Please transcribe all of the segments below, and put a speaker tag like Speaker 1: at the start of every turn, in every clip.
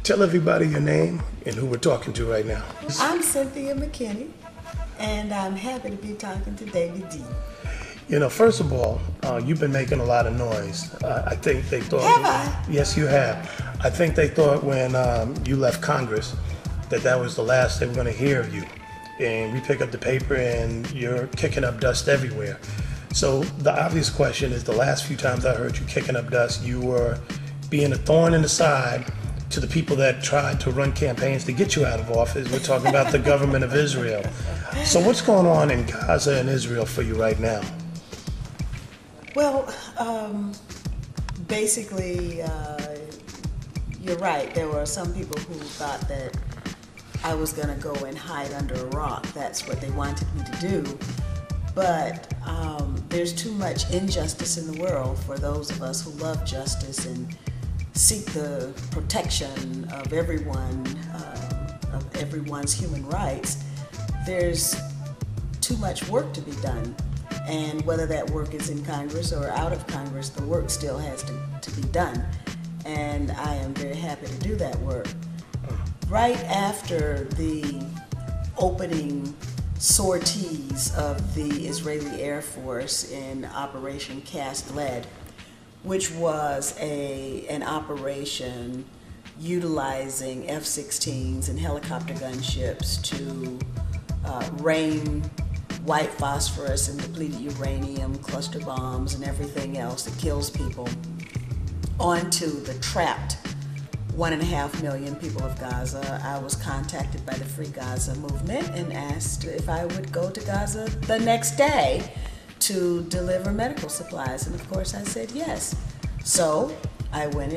Speaker 1: Tell everybody your name and who we're talking to right now.
Speaker 2: I'm Cynthia McKinney, and I'm happy to be talking to David D.
Speaker 1: You know, first of all, you've been making a lot of noise. I think they thought...
Speaker 2: Have I?
Speaker 1: Yes, you have. I think they thought when you left Congress that was the last they were going to hear of you. And we pick up the paper and you're kicking up dust everywhere. So the obvious question is, the last few times I heard you kicking up dust, you were being a thorn in the side to the people that tried to run campaigns to get you out of office. We're talking about the government of Israel. So what's going on in Gaza and Israel for you right now?
Speaker 2: Well, basically, you're right. There were some people who thought that I was going to go and hide under a rock. That's what they wanted me to do. But there's too much injustice in the world for those of us who love justice and seek the protection of everyone, of everyone's human rights. There's too much work to be done. And whether that work is in Congress or out of Congress, the work still has to be done. And I am very happy to do that work. Right after the opening sorties of the Israeli Air Force in Operation Cast Lead, which was an operation utilizing F-16s and helicopter gunships to rain white phosphorus and depleted uranium, cluster bombs, and everything else that kills people onto the trapped 1.5 million people of Gaza. I was contacted by the Free Gaza movement and asked if I would go to Gaza the next day to deliver medical supplies, and of course I said yes. So I went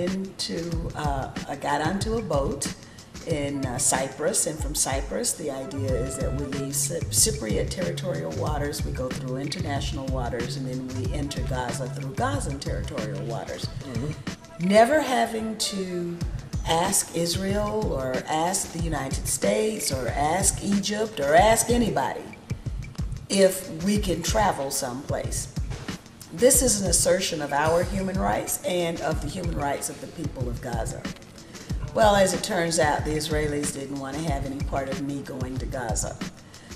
Speaker 2: I got onto a boat in Cyprus, and from Cyprus the idea is that we leave Cypriot territorial waters, we go through international waters, and then we enter Gaza through Gazan territorial waters. Mm-hmm. Never having to ask Israel or ask the United States or ask Egypt or ask anybody if we can travel someplace. This is an assertion of our human rights and of the human rights of the people of Gaza. Well, as it turns out, the Israelis didn't want to have any part of me going to Gaza.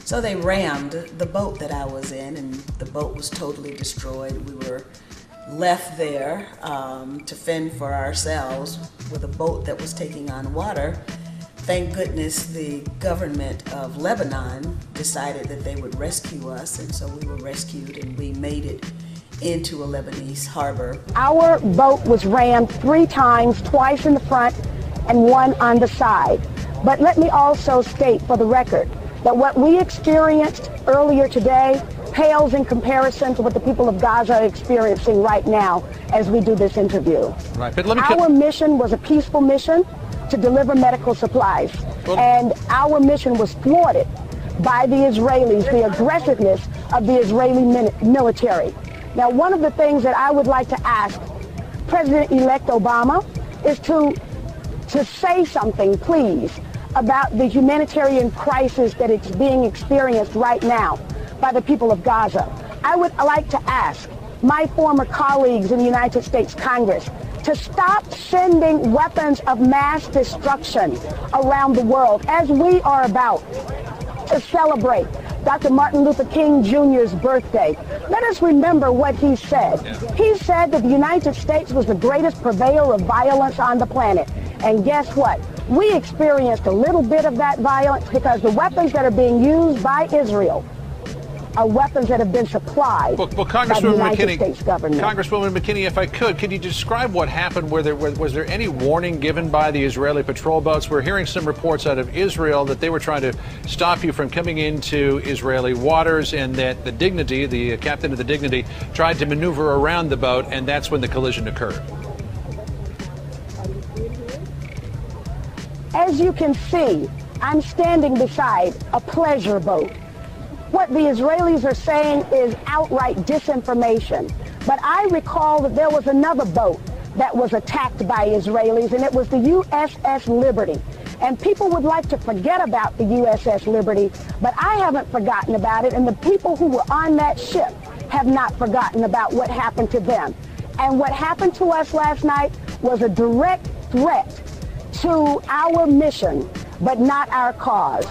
Speaker 2: So they rammed the boat that I was in, and the boat was totally destroyed. We were left there to fend for ourselves with a boat that was taking on water. Thank goodness the government of Lebanon decided that they would rescue us, and so we were rescued and we made it into a Lebanese harbor.
Speaker 3: Our boat was rammed 3 times, twice in the front and 1 on the side. But let me also state for the record that what we experienced earlier today pales in comparison to what the people of Gaza are experiencing right now as we do this interview.
Speaker 4: Right, but
Speaker 3: our mission was a peaceful mission to deliver medical supplies, and our mission was thwarted by the Israelis, the aggressiveness of the Israeli military. Now, one of the things that I would like to ask President-elect Obama is to say something, please, about the humanitarian crisis that is being experienced right now by the people of Gaza. I would like to ask my former colleagues in the United States Congress to stop sending weapons of mass destruction around the world as we are about to celebrate Dr. Martin Luther King Jr.'s birthday. Let us remember what he said. Yeah. He said that the United States was the greatest purveyor of violence on the planet. And guess what? We experienced a little bit of that violence because the weapons that are being used by Israel are weapons that have been supplied by the United States government.
Speaker 4: Congresswoman McKinney, if I could you describe what happened? Was there any warning given by the Israeli patrol boats? We're hearing some reports out of Israel that they were trying to stop you from coming into Israeli waters, and that the Dignity, the captain of the Dignity, tried to maneuver around the boat, and that's when the collision occurred.
Speaker 3: As you can see, I'm standing beside a pleasure boat. What the Israelis are saying is outright disinformation. But I recall that there was another boat that was attacked by Israelis, and it was the USS Liberty. And people would like to forget about the USS Liberty, but I haven't forgotten about it, and the people who were on that ship have not forgotten about what happened to them. And what happened to us last night was a direct threat to our mission, but not our cause.